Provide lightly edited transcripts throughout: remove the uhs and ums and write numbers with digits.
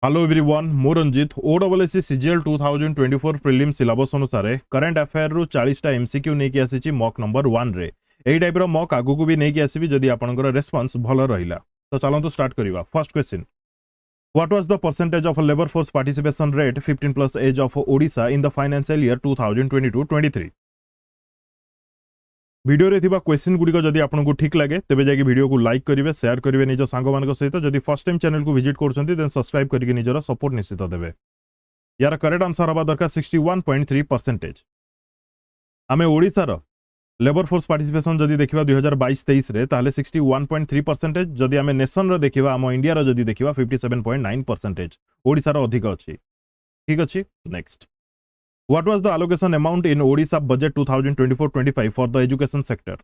Hello everyone मु Ranjit ओडब्ल्यूएससी CGL 2024 prelim syllabus अनुसार current affair रु 40 टा एमसीक्यू नहीं आसी मॉक नंबर 1 रे एई टाइप रो मॉक आगु को भी नहीं आसीबी जदी आपनकर रेस्पॉन्स भलो रहिला। तो चलंतु स्टार्ट करिवा। First question, what was the percentage of labour force participation rate 15 plus age of Odisha in the financial year 2022-23? Video रे थिबा क्वेश्चन गुडी को जदी आपनको ठीक लागे तेबे जाके वीडियो को लाइक करिवे, शेयर करिवे निज सांग मान सहित। जदी फर्स्ट टाइम चैनल को विजिट करछंती देन सब्सक्राइब करके निजर सपोर्ट निश्चित देबे। यार करेक्ट आंसर हबा दरकार 61.3%। आमे ओडिसा रो लेबर फोर्स पार्टिसिपेशन जदी देखिबा 2022-23 रे ताले 61.3%। जदी आमे नेशन रो देखिबा आम इंडिया रो जदी देखिबा 57.9%। ओडिसा रो अधिक अछि। ठीक अछि। Next, what was the allocation amount in Odisha budget 2024-25 for the education sector?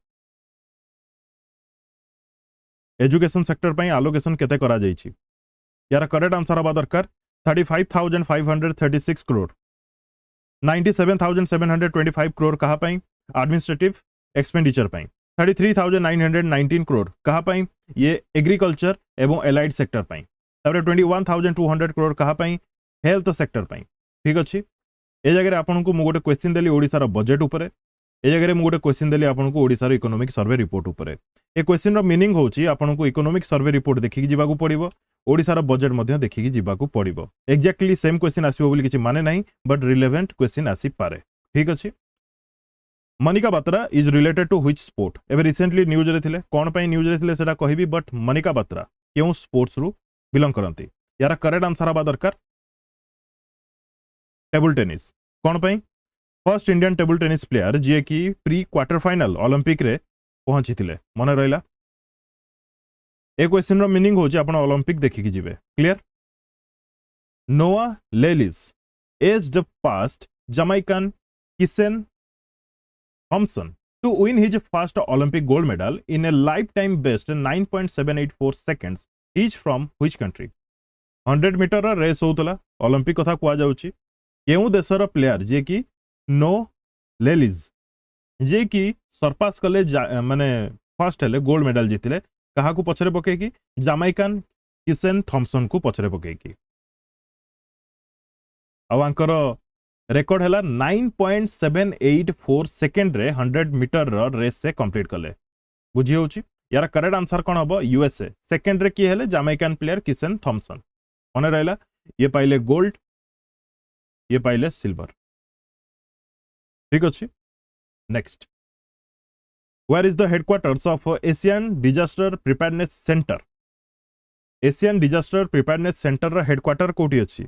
Education sector पई allocation केते करा जाईछि? यार करेक्ट आंसर हबा दरकार 35,536 करोड़। 97,725 करोड़ कहा पई एडमिनिस्ट्रेटिव एक्सपेंडिचर पई। 33,919 करोड़ कहा पई ये एग्रीकल्चर एवं एलाइड सेक्टर पई। तापर 21,200 करोड़ कहा पई हेल्थ सेक्टर पई। ठीक अछि। ए जगह आपको मुझे गोटे क्वेश्चन देली ओडिशार बजेट उपरे। ए जगह मुझे गोटे क्वेश्चन देली आपको ओडिशार इकोनॉमिक सर्वे रिपोर्ट उपरे। ए क्वेश्चन रो मीनिंग होची आपको इकोनॉमिक सर्वे रिपोर्ट देखिकी जिबाकू पड़िबो, ओडिशार बजेट मध्य देखिकी जिबाकू पड़िबो। एक्जेक्टली सेम क्वेश्चन आसीबो बोली किछि माने नाही, बट रिलेवेंट क्वेश्चन आसी पारे। ठीक अछि। Manika Batra is related to which sport? एबे रिसेंटली न्यूज रे थिले, कोन पई न्यूज रे थिले सेटा कहिबी, बट मनिका बात्रा केउ स्पोर्ट्स रु बिलोंग करंती? यार करेक्ट आंसर हबा दरकार टेबल टेनिस। कौन पाई? First Indian table tennis player जी की प्री क्वार्टर फाइनल ओलंपिक रे पहुंची थिले। मन रहिला। ए क्वेश्चन रो मीनिंग होची आपण ओलंपिक देखिकी जिवे। Clear? Noah Lyles edged past Jamaican Kishane Thompson to win his first Olympic gold medal in a lifetime best 9.784 seconds. He is from which country? 100 metre race होतला Olympic कथा कुआ जाउची। केउ देशर player जे कि no लेलिज जे कि सरपास कले माने फर्स्ट हेले गोल्ड मेडल जीतिले कहा को पछरे पके कि जामाइकान किसेन थॉमसन को पछरे पके कि आंकर रेकॉर्ड हैला 9.784 सेकंड रे 100 मीटर रेस से कंप्लीट कले। बुझी होची? यार करेक्ट आंसर कोन हबो? यूएसए। सेकंड रे की हेले जामाइकान प्लेयर किसेन थॉमसन। मने रहला ये पाइले गोल्ड, ये पाइले सिल्वर। ठीक अछि। Next, where is the headquarters of Asian disaster preparedness centre? Asian disaster preparedness centre रा हेडक्वार्टर कोठी अछि?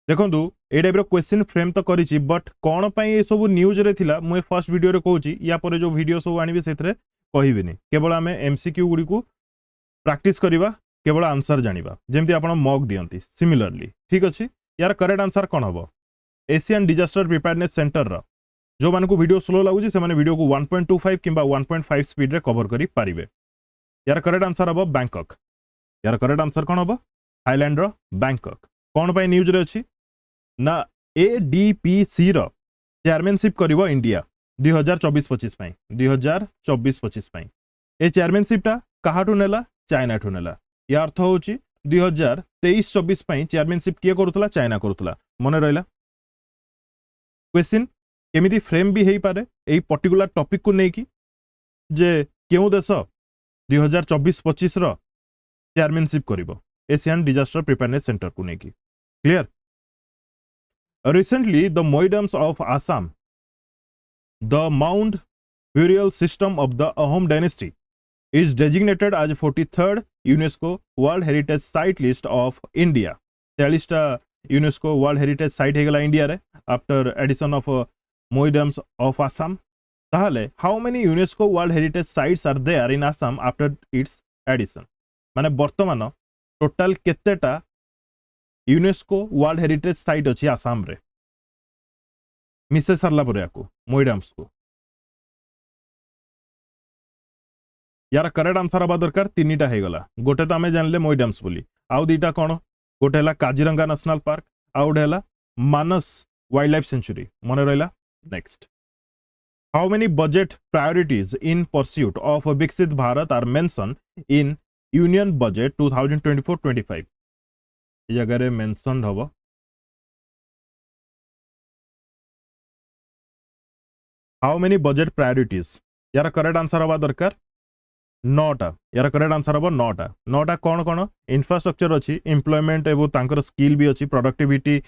देखंतु ए टाइप रो क्वेश्चन फ्रेम तो करिछि, बट कोन पई ए सब न्यूज रे थिला मु फर्स्ट वीडियो रे कहूछि। या पर जो वीडियो सब आनिबे सेथरे कहिबिनी, केवल आमे एमसीक्यू गुडी को प्रैक्टिस करिवा, केवल आंसर जानिबा जेमति आपण मॉक दियंती सिमिलरली। ठीक अछि। यार करेक्ट आंसर कोन हबो? एशियन डिजास्टर प्रिपेयरनेस सेंटर रा जो मान को वीडियो स्लो लगुची से माने वीडियो को 1.25 किंबा 1.5 स्पीड रे कवर करी पारिबे। यार करेक्ट आंसर हबो बैंकॉक। यार करेक्ट आंसर कोन हबो? थाईलैंड रो बैंकॉक। कोन पई न्यूज रे अछि ना एडीपीसी रो चेयरमैनशिप करिवो इंडिया 2024-25 पई। 2024-25 पई ए चेयरमैनशिप ता काहाटू नेला? चाइना ठू नेला। या अर्थ होची 2023-24 पई चेयरमैनशिप किए करूतला? चाइना करूतला। मने रहला क्वेश्चन केमिति फ्रेम भी हेई पारे एई पर्टिकुलर टॉपिक को नेकी जे केउ देश 2024-25 रो चेयरमैनशिप करिवो एशियन डिजास्टर प्रिपेयरनेस सेंटर को नेकी। Clear? Recently the Moidams of Assam, the mount burial system of the Ahom dynasty is designated as 43rd UNESCO World Heritage Site list of India. 43 टा UNESCO World Heritage Site हेगला India रे after addition of Moidams of Assam. ताहले how many UNESCO World Heritage Sites are there in Assam after its addition? माने वर्तमान total केतेटा UNESCO world heritage site अछि आसाम रे मिसे सरला परे आको मोइडम्स को? यार करेक्ट आंसर हबा दरकार तीनटा हे गला। गोटे तो आमे जानले मोइडम्स बोली, आउ दीटा कोन? गोटे हला काजीरंगा नेशनल पार्क, आउ गोटे हला मानस वाइल्ड लाइफ सेंचुरी। मने रहला। Next, how many budget priorities in pursuit of Viksit Bharat are mention in union budget 2024-25 ये जगह मेंशन हम हाउ मेनी बजेट प्रायोरिटीज यार करेक्ट आंसर हवा दरकार नौटा यार करेक्ट आंसर हम नौटा कौन कौन इंफ्रास्ट्रक्चर अच्छी एम्प्लॉयमेंट एवं तांकर स्किल भी अच्छी प्रोडक्टिविटी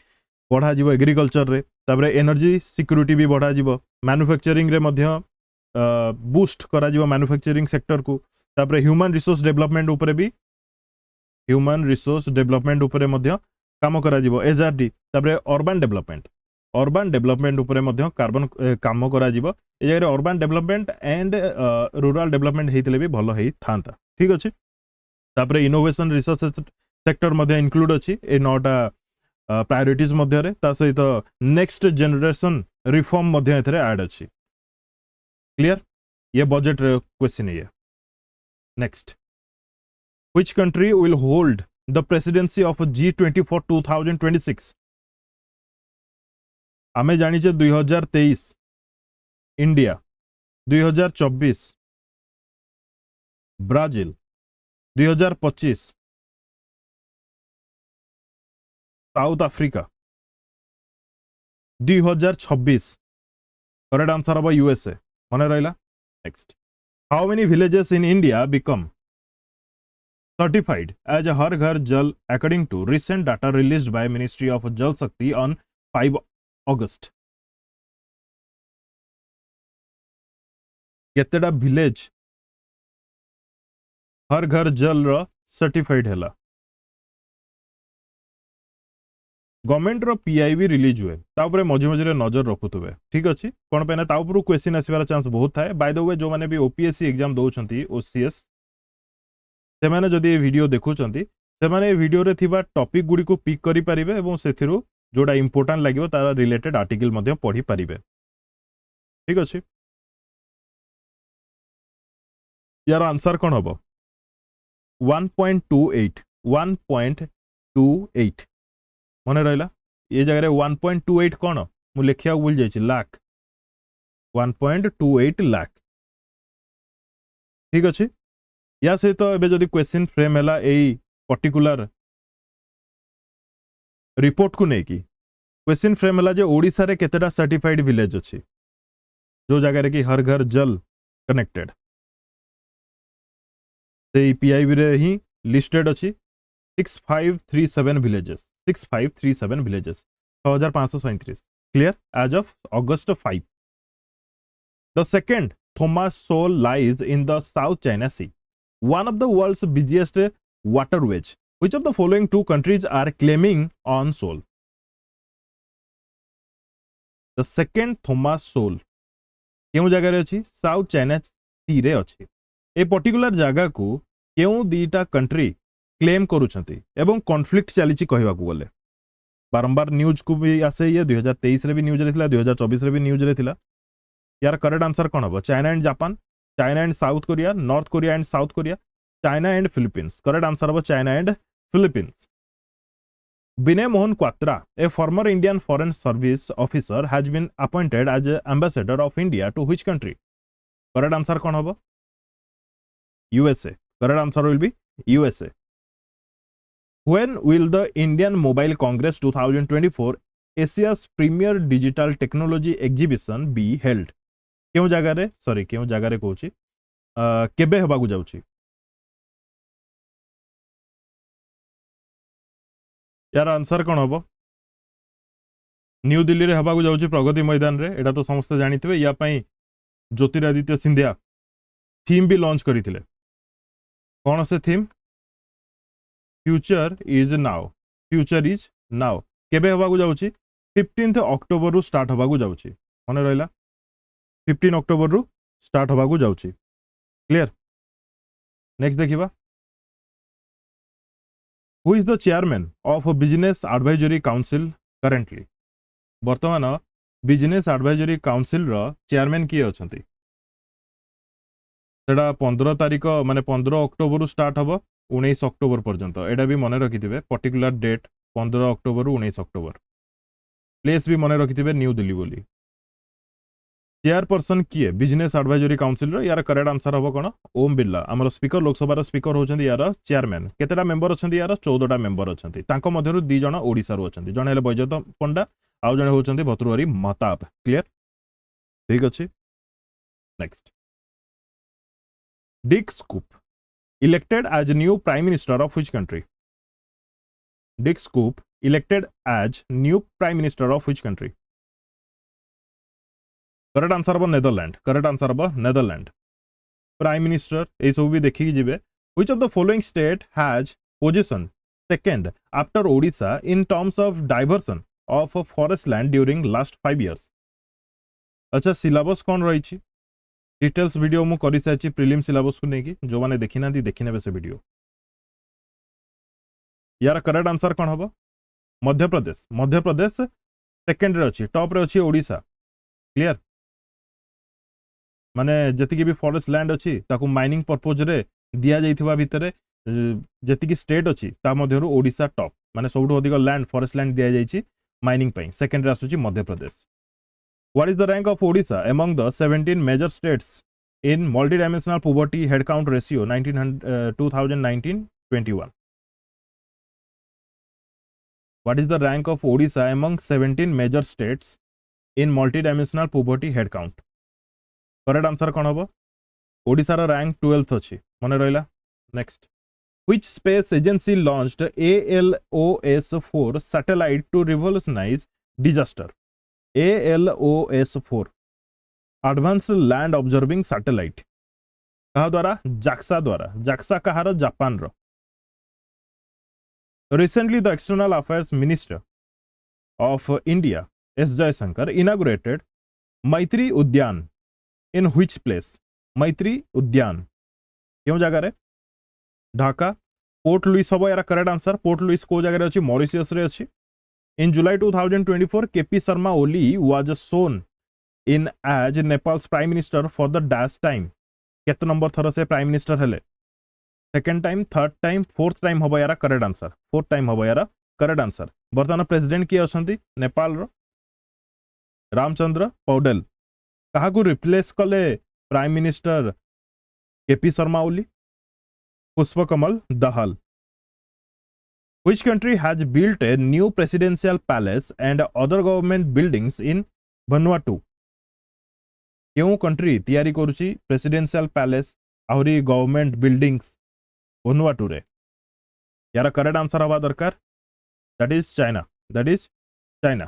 बढ़ा एग्रीकल्चर रे तापर एनर्जी सिक्योरिटी भी बढ़ा मैन्युफैक्चरिंग रे मध्य बूस्ट करा मैन्युफैक्चरिंग सेक्टर को तापर ह्यूमन रिसोर्स डेवलपमेंट उपरे भी ह्यूमन रिसोर्स डेवलपमेंट उपरे मध्य काम करा एचआरडी तापर अर्बन डेवलपमेंट उपरे मध्य कार्बन काम करा ए जगह urban development and rural development हेतिले भी भलो हेई थांता ठीक अछि तापर इनोवेशन रिसर्च सेक्टर मध्य इंक्लूड अछि ए नौटा प्रायोरिटीज मध्य रे ता सहित नेक्स्ट जनरेशन रिफॉर्म मध्य एथरे ऐड अछि क्लियर ये बजेट क्वेश्चन है next which country will hold the presidency of G20 for 2026 आमे जानिचे 2023 India 2024 Brazil 2025 South Africa 2026 correct answer हम यूएसए मन रहा next how many villages in India become certified as a हर घर जल according to recent data released by Ministry of Jal Shakti on 5 August केतेटा village हर घर जल रो certified हैला government रो PIB release हुए तापर मझे मझे नजर रखुवे ठीक अच्छे कौन पे तापर क्वेश्चन आसबार चांस बहुत थाए बाय द वे जो मैंने भी ओपीएससी एग्जाम दौरान ओसीएस से मैंने जदि वीडियो देखुंट से वीडियो रे थिबा टॉपिक गुडी को पिक करि परिबे एवं सेथिरु जोडा इंपोर्टेंट लागिवो तार रिलेटेड आर्टिकल मध्ये पढ़ी परिबे ठीक अच्छे यार आंसर कौन हम 1.28 मन रहा ये जगह 1.28 कौन मु लिखा भूल जाइए लाख 1.28 लाख ठीक अच्छे या सहित एबे जदि क्वेश्चन फ्रेम है यही पर्टिकुलर रिपोर्ट को लेकिन क्वेश्चन फ्रेम है ओडिशा रे केतेटा सर्टिफाइड विलेज अच्छी जो जगह कि हर घर जल कनेक्टेड से पीआईबी रे ही लिस्टेड अच्छी 6537 villages 6537 villages 6537 clear as of August 5 the second Thomas shoal lies in the South China Sea one of the world's busiest waterways. Which of the following two countries are claiming on Seoul? The second Thomas Shoal केउ जगह रे अछि south China सी रे अछि a particular जगह को केउ दीटा country claim करूछंती एवं कॉन्फ्लिक्ट चलीछि कहबाकू गले बारंबार न्यूज को भी आसे ये 2023 रे भी न्यूज रे थिला 2024 रे भी न्यूज रे थिला यार करेक्ट आंसर कोन हबो China and Japan China and South Korea North Korea and South Korea China and Philippines correct answer हम China and Philippines Vinay Mohan Kwatra a former Indian foreign service officer has been appointed as ambassador of India to which country correct answer कौन हम USA correct answer will be USA when will the Indian mobile congress 2024 Asia's premier digital technology exhibition be held क्यों जगह रे sorry क्यों जगह रे कहूची केबे हेबाकू जाउची यार आंसर कौन हम न्यू दिल्ली रे हेबाकू जाउची प्रगति मैदान रे एटा तो समस्त जानिथिबे या पई ज्योतिरादित्य सिंधिया थीम भी लॉन्च करिथिले कौन से थीम फ्यूचर इज नाउ केबे हेबाकू जाउची 15 अक्टोबर रु स्टार्ट हेबाकू जाउची मन रहिला 15 अक्टोबर रु स्टार्ट होगा जाउची क्लियर नेक्स्ट देखिबा who is the chairman of business advisory council currently वर्तमान बिजनेस एडवाइजरी काउंसिल रो चेयरमैन किए अछंती सेडा 15 तारिख माने 15 अक्टोबर रु स्टार्ट होबो 19 अक्टोबर पर्यंत एडा भी मने रखिथिबे पर्टिकुलर डेट 15 अक्टोबर रु 19 अक्टोबर प्लेस भी मने रखिथिबे न्यू दिल्ली बोली चेयरपर्सन किए बिजनेस एडवाइजरी काउंसिल यार करेक्ट आंसर हम कौन ओम बिर्ला आमर स्पीकर लोकसभा स्पीकर होचंदी यार चेयरमैन केतेटा मेंबर अछंती यार 14टा मेंबर अछंती तांको मध्यरु 2 जण ओडिसा रु अछंती जण हेले बैजयंत पंडा आउ जण होचंती भतृहरि महताब क्लियर ठीक अछि next Dick scoop elected as new prime minister of which country Dick Scoop elected as new prime minister of which country correct answer हम नेदरलैंड करेक्ट आंसर हम नेदरलैंड प्राइम मिनिस्टर ये सब भी देखिए जीवे which of the following state has position second after Odisha in terms of diversion of forest land during last 5 years अच्छा syllabus कौन रही डिटेल्स वीडियो मु करि साची प्रीलिम सिलेबस को नेकी जो माने देखि ना देखि नेबे से वीडियो यार करेक्ट आंसर कौन हम मध्य प्रदेश सेकंड रे अछि टॉप रे अछि ओडिशा क्लियर माने जति भी फॉरेस्ट लैंड अछि ताकू माइनिंग पर्पज रे दिया जाइथिबा भितरे जति स्टेट अछि ता मध्यरु ओडिशा टॉप माने सबठो अधिक लैंड फॉरेस्ट लैंड दिया जाइछि माइनिंग पई सेकंड रे आसुछि Madhya Pradesh What is the rank of Odisha among the 17 major states in multidimensional poverty headcount ratio 2019-21? What is the rank of Odisha among 17 major states in multidimensional poverty headcount? Correct answer कौन हबो ओडिसा रा rank 12th अछि मने रहला next Which space agency launched ALOS-4 satellite to revolutionize disaster? ALOS-4 Advanced Land Observing Satellite कहा द्वारा JAXA कहार Japan रो Recently the External Affairs Minister of India S Jaishankar inaugurated Maitri Udyan in which place Maitri Udyan क्यों जगह रे Dhaka port Louis हबो यार correct answer port Louis को जगह रे अछि मॉरिशस रे अछि In July 2024, KP Sharma Oli was shown in as Nepal's Prime Minister for the dash time. केत नंबर थर से प्राइम मिनिस्टर हेले second time third time fourth time हबो यारा करेक्ट आंसर फोर्थ टाइम हबो यारा करेक्ट आंसर वर्तमान president किए अछंती नेपाल रो रामचंद्र पौडेल कहा को रिप्लेस कले prime minister KP Sharma Oli Pushpa Kamal Dahal Which country has built a new presidential palace and other government buildings in Vanuatu? क्यों कंट्री तैयारी करुची presidential palace आहुरी government buildings Vanuatu रे यार करेक्ट आंसर हवा दरकार that is China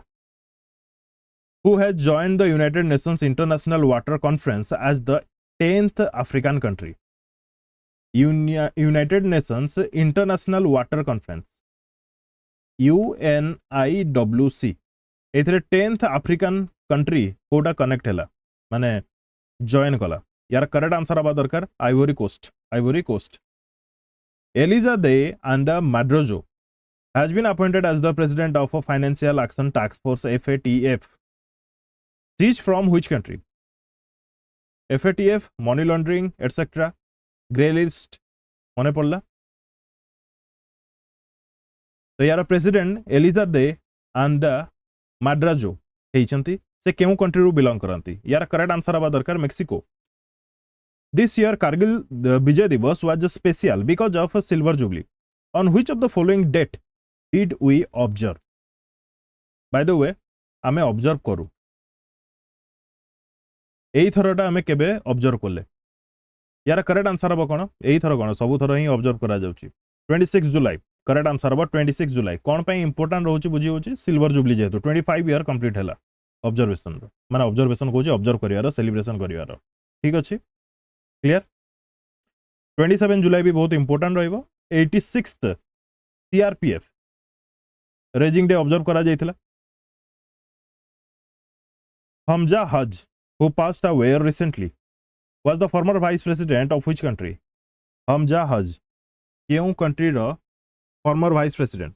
who has joined the United Nations International Water Conference as the 10th African country United Nations International Water Conference UNIWC एथरे 10th African country कोटा connect हैला माने join कला यार करेक्ट आंसर हवा दरकार आइवरी कोस्ट एलिजा दे एंड माड्रोजो has been appointed as the president of a Financial Action Task Force FATF she is from which country FATF money laundering etc grey list मने पड़ला तो यार प्रेसिडेंट एलिजा दे एंड माड्राजो हेचंती से केउ कंट्री रु बिलोंग करंती यार करेक्ट आंसर हवा दरकार Mexico this year Kargil Vijay Diwas was special because of silver jubilee on which of the following date did we observe by the way आमे ऑब्जर्व करू एई थरटा आमे केबे ऑब्जर्व करले यार करेक्ट आंसर हबो कोन एई थर कोन सब थर ही ऑब्जर्व करा जाउची 26 जुलाई करेक्ट आंसर हम 26 जुलाई कौन पे इंपोर्टेंट रोचे बुझी होची सिल्वर जुबली जेतु 25 ईयर कंप्लीट हैला ऑब्जर्वेशन माने ऑब्जर्वेशन कोची ऑब्जर्व करियार सेलिब्रेशन करियार ठीक अछि क्लियर 27 जुलाई भी बहुत इंपोर्टेंट रहइबो 86th CRPF raising day observe करा जाइथिला Hamzah Haz who passed away recently was the former vice president of which country Hamzah Haz केउ कंट्री रो former vice president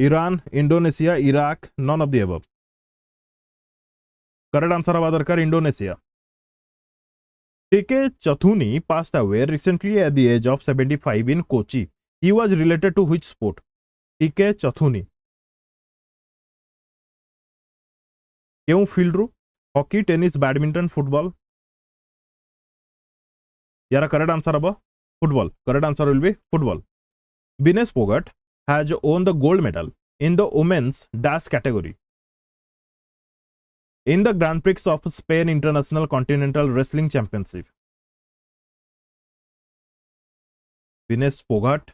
Iran Indonesia Iraq none of the above correct answer haba darkar Indonesia TK Chathuni passed away recently at the age of 75 in Kochi he was related to which sport TK Chathuni केउ field रु hockey tennis badminton football यार correct answer हम football correct answer will B football Vinesh Phogat has own the gold medal in the women's dash category in the Grand Prix of Spain International Continental Wrestling Championship. Vinesh Phogat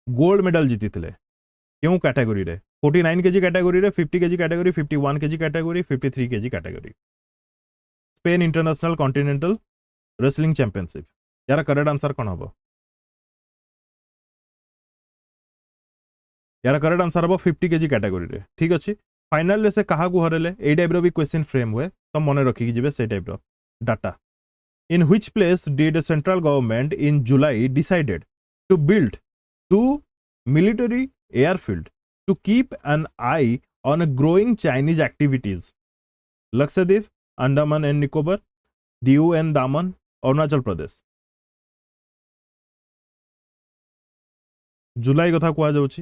gold medal जीतीथिले क्यों category रे 49 KG category रे 50 KG category 51 KG category 53 KG category Spain international continental wrestling championship यार correct answer कौन हम यार correct answer हम 50 KG category रे ठीक अच्छे फाइनल से क्या हरेले ये टाइप भी क्वेश्चन फ्रेम हुए तो मन रखिकी जी से type data in which place did central government in July decided to build 2 military airfield to keep an eye on a growing Chinese activities. Lakshadweep, Andaman and Nicobar, Diu and Daman, Arunachal Pradesh. जुलाई कथा कुआ जाउछि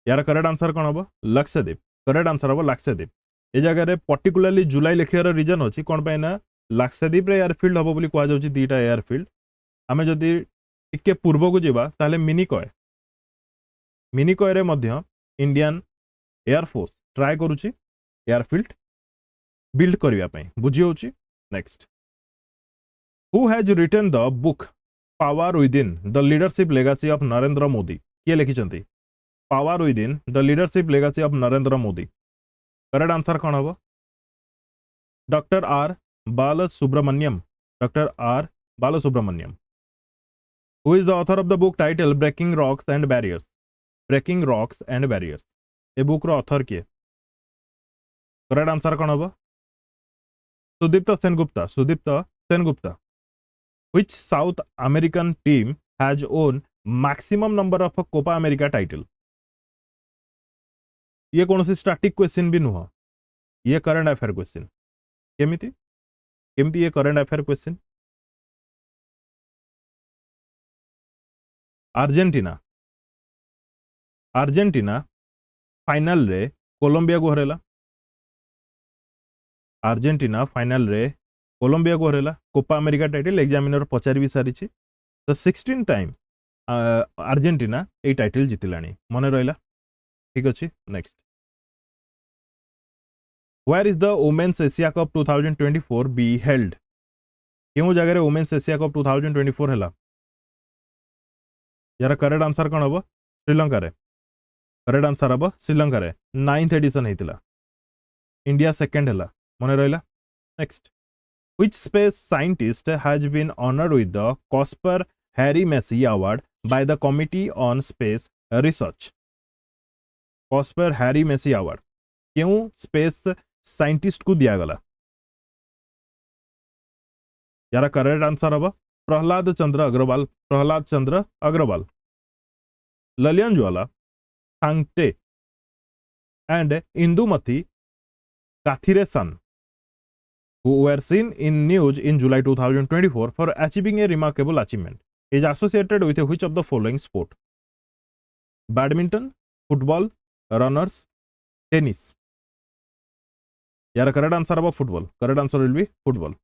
यार correct answer कौन हम Lakshadweep correct answer हम लक्षद्वीप ए जगह पर्टिकुलाली जुलाई लिखार region अच्छी कौन पाई ना लक्षद्वीप एयरफिल्ड हम बोली कुआ जाउछि दीटा एयरफिल्ड आमे जदि टिके पूर्व को जीवा ताले मिनिकय मिनिकय मध्य इंडियन एयरफोर्स ट्राए करुच्ची एयरफिल्ड बिल्ड करने बुझी होची next who has written the book power within the leadership legacy of Narendra Modi किए लिखिछंती power within the leadership legacy of Narendra Modi correct answer कौन हम doctor R Balasubramaniam doctor R Balasubramaniam who is the author of the book title breaking rocks and barriers breaking rocks and barriers a book रो author किए correct answer कौन हम Sudipta Sengupta which South American team has won maximum number of Copa America title ये कौन सी static question भी नुह ये current affair question केमिति केमिति ये current affair question Argentina final रे कोलंबिया को हरेला अर्जेंटीना फाइनल रे कोलंबिया को हरेला कोपा अमेरिका टाइटल एग्जामिनर पचारि भी सारी तो 16 टाइम अर्जेंटीना ये टाइटल जीतिलानी मन रहा ठीक अच्छे next where is the women's Asia cup 2024 be held क्यों जगह वुमेन्स एशिया कप 2024 है यार करेक्ट आंसर कौन हम श्रीलंका रे करेक्ट आंसर हम श्रीलंका रे 9th एडिशन होता इंडिया सेकेंड है मन रहा next Which space scientist has been honored with the Cosper Harry Massey Award by the Committee on Space Research? Cosper Harry Massey Award क्यों स्पेस साइंटिस्ट को दिया गला यार करेक्ट आंसर हम Prahlad Chandra Agrawal Lalian Zuala Thangte and Indumati Kathiresan who were seen in news in July 2024 for achieving a remarkable achievement is associated with which of the following sport? Badminton, football, runners, tennis. यार correct answer about football. Correct answer will be football.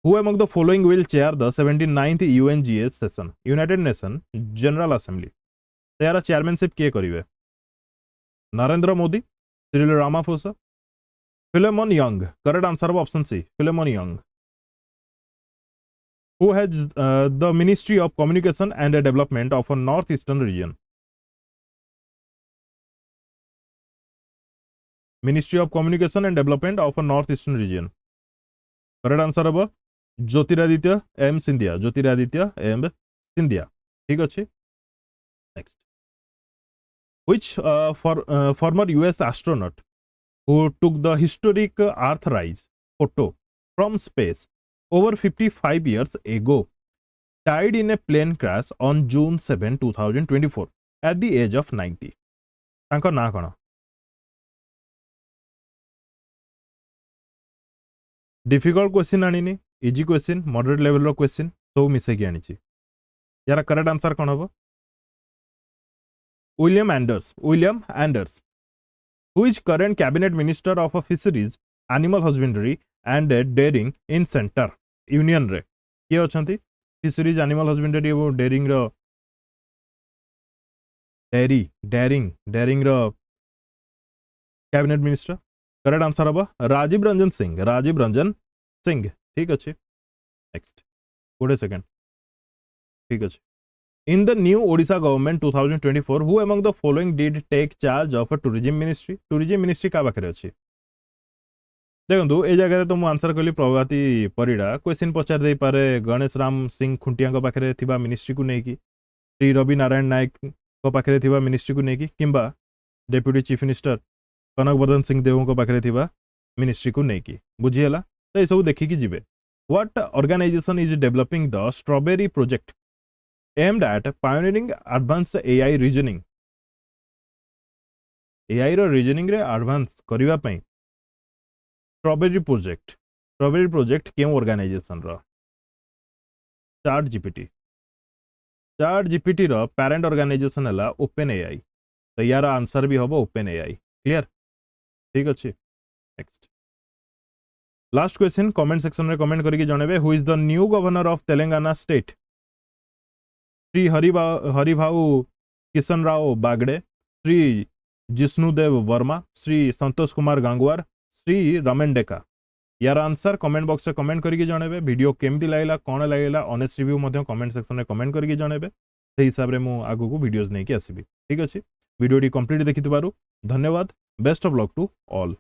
Who among the following will chair the 79th UNGA session? United Nations General Assembly. यार chairmanship किए करिवे? Narendra Modi, Cyril Ramaphosa, Philemon Young. Correct answer of option C. Philemon Young. Who has the Ministry of Communication and Development of a Northeastern region? Ministry of Communication and Development of a Northeastern region. Correct answer of Jyotiraditya M. Scindia. Jyotiraditya M. Scindia. ठीक अच्छे. Next. Which former US astronaut who took the historic Earthrise photo from space over 55 years ago died in a plane crash on June 7, 2024 at the age of 90. तांको ना कौन difficult question आनी easy question moderate level question सब मिसेकी आनी यार correct answer कौन हम William Anders who is current cabinet minister of fisheries animal husbandry and dairying in centre union रे किए अछंती फिशरीज एनिमल हस्बेंडरी और डेयरिंग रो डेयरिंग रो कैबिनेट मिनिस्टर करेक्ट आंसर हम राजीव रंजन सिंह ठीक अच्छे नेक्स्ट 20 सेकंड ठीक अच्छे in the new Odisha government 2024 who among the following did take charge of tourism ministry का पाखे अच्छी देखो ये जगह तो मुझे आंसर कली प्रभाती परिड़ा क्वेश्चन पचार दे पारे गणेश राम सिंह खुंटिया पाखे मिनिस्ट्री को लेकिन श्री रवि नारायण नायक पाखे मिनिस्ट्री को लेकिन किंबा deputy chief minister Kanakvardhan Singh Deo पाखे मिनिस्ट्री को लेकिन बुझीगला तो ये सब देखिकी जी what organization is developing the strawberry project aimed at pioneering advanced AI reasoning AI रो रीजनिंग रे एडवांस करिवा पई स्ट्रॉबेरी प्रोजेक्ट केम ऑर्गेनाइजेशन रो चैट जीपीटी रो पेरेंट ऑर्गेनाइजेशन हला ओपन एआई तो यार आंसर भी होबो ओपन एआई क्लियर ठीक अच्छे next last question comment section में कमेंट करके जणेबे who is the new governor of Telangana state Shri Haribhau Kishan Rao Bagade Shri Jishnudev Varma Shri Santosh Kumar Gangwar Shri Ramen Deka यार आंसर कमेंट बॉक्स में कमेंट करके जणेबे वीडियो केमती लागला कौन लागला ऑनेस्ट रिव्यू मध्य कमेंट सेक्शन में कमेंट करके जणेबे से हिसाब रे मु आगु को वीडियोस नहीं आसबि ठीक अच्छे वीडियो कंप्लीट देखि धन्यवाद best of luck to all.